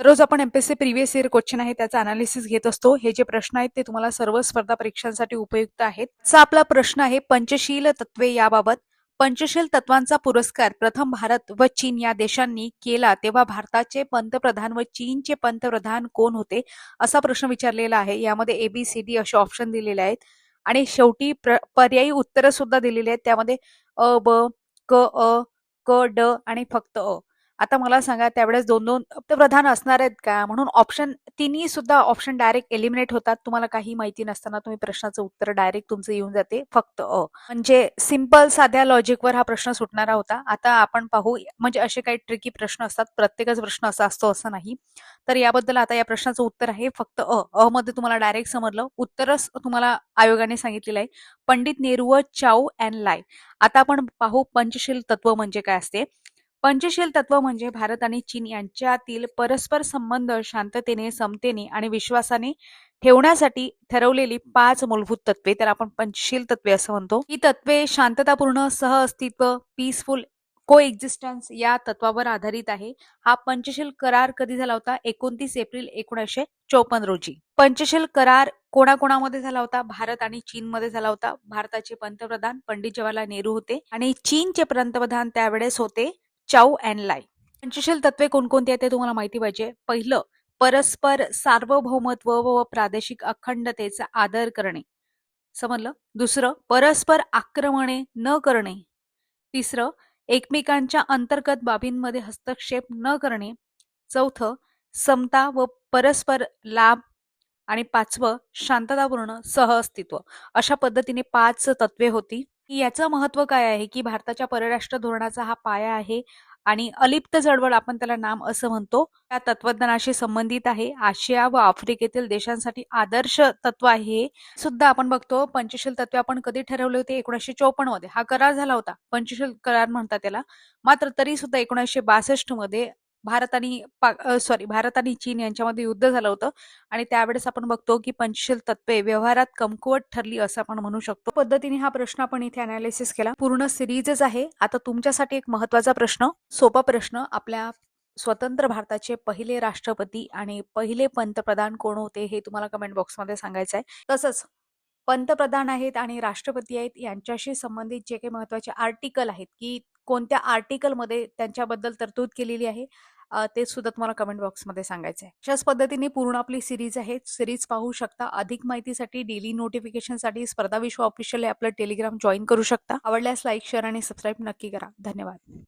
रोज आपण MPSC previous year question आहे त्याचा अनालिसिस घेत असतो. हे जे प्रश्न आहेत ते तुम्हाला सर्व स्पर्धा परीक्षांसाठी उपयुक्त आहेत. चा आपला प्रश्न आहे पंचशील तत्वे याबाबत. पंचशील तत्वांचा पुरस्कार प्रथम भारत व चीन या देशांनी केला तेव्हा भारताचे पंतप्रधान व चीनचे पंतप्रधान कोण होते, असा प्रश्न विचारलेला आहे. यामध्ये ABCD असे ऑप्शन दिलेले आहेत आणि शेवटी पर्यायी उत्तर सुद्धा दिलेली आहेत. त्यामध्ये अ ब क अ क ड आणि फक्त अ. आता मला सांगा त्यावेळेस 2-2 पंतप्रधान असणार आहेत का? म्हणून तिन्ही सुद्धा ऑप्शन डायरेक्ट एलिमिनेट होतात. तुम्हाला काही माहिती नसताना तुम्ही प्रश्नाचं उत्तर डायरेक्ट तुमचं येऊन जाते फक्त अ. म्हणजे सिंपल साध्या लॉजिकवर हा प्रश्न सुटणारा होता. आता आपण पाहू म्हणजे असे काही ट्रिकी प्रश्न असतात. प्रत्येकच प्रश्न असा असतो असं नाही. तर याबद्दल आता या प्रश्नाचं उत्तर आहे फक्त अ. अ मध्ये तुम्हाला डायरेक्ट समजलं. उत्तरच तुम्हाला आयोगाने सांगितलेलं आहे. पंडित नेहरू व चाऊ अँड लाई. आता आपण पाहू पंचशील तत्व म्हणजे काय असते. पंचशील तत्व म्हणजे भारत आणि चीन यांच्यातील परस्पर संबंध शांततेने, समतेने आणि विश्वासाने ठेवण्यासाठी ठरवलेली 5 मूलभूत तत्वे, तर आपण पंचशील तत्वे असं म्हणतो. ही तत्वे शांततापूर्ण सहअस्तित्व, पीसफुल को एक्झिस्टन्स या तत्वावर आधारित आहे. हा पंचशील करार कधी झाला होता? 29 एप्रिल 1954 रोजी. पंचशील करार कोणाकोणामध्ये झाला होता? भारत आणि चीन मध्ये झाला होता. भारताचे पंतप्रधान पंडित जवाहरलाल नेहरू होते आणि चीनचे पंतप्रधान त्यावेळेस होते चाऊ अँड लाई. पंचशील तत्वे कोणकोणती आहेत ते तुम्हाला माहिती पाहिजे. पहिलं, परस्पर सार्वभौमत्व व प्रादेशिक अखंडतेचा आदर करणे. समजलं? दुसरं, परस्पर आक्रमणे न करणे. तिसरं, एकमेकांच्या अंतर्गत बाबींमध्ये हस्तक्षेप न करणे. चौथं, समता व परस्पर लाभ. आणि 5वं, शांततापूर्ण सहअस्तित्व. अशा पद्धतीने 5 तत्वे होती. याचं महत्व काय आहे की भारताच्या परराष्ट्र धोरणाचा हा पाया आहे आणि अलिप्त चळवळ आपण त्याला नाम असं म्हणतो. त्या तत्वज्ञानाशी संबंधित आहे. आशिया व आफ्रिकेतील देशांसाठी आदर्श तत्व आहे. सुद्धा आपण बघतो पंचशील तत्वे आपण कधी ठरवले होते? 1954 मध्ये हा करार झाला होता. पंचशील करार म्हणतात त्याला. मात्र तरी सुद्धा 1962 मध्ये भारत आणि चीन यांच्यामध्ये युद्ध झालं होतं आणि त्यावेळेस आपण बघतो की पंचशील तत्वे व्यवहारात कमकुवत ठरली असं आपण म्हणू शकतो. पद्धतीने हा प्रश्न आपण इथे अनालिसिस केला. पूर्ण सिरीजच आहे. आता तुमच्यासाठी एक महत्वाचा प्रश्न, सोपा प्रश्न. आपल्या स्वतंत्र भारताचे पहिले राष्ट्रपती आणि पहिले पंतप्रधान कोण होते हे तुम्हाला कमेंट बॉक्समध्ये सांगायचं आहे. तसंच पंतप्रधान आहेत आणि राष्ट्रपती आहेत यांच्याशी संबंधित जे काही महत्वाचे आर्टिकल आहेत की कोणत्या आर्टिकलमध्ये त्यांच्याबद्दल तरतूद केलेली आहे ते सुद्धा तुम्हाला कमेंट बॉक्समध्ये सांगायचं आहे. अशाच पद्धतीने पूर्ण आपली सिरीज आहे. सिरीज पाहू शकता. अधिक माहितीसाठी, डेली नोटिफिकेशनसाठी स्पर्धा विश्व ऑफिशियल हे आपलं टेलिग्राम जॉईन करू शकता. आवडल्यास लाईक, शेअर आणि सबस्क्राईब नक्की करा. धन्यवाद.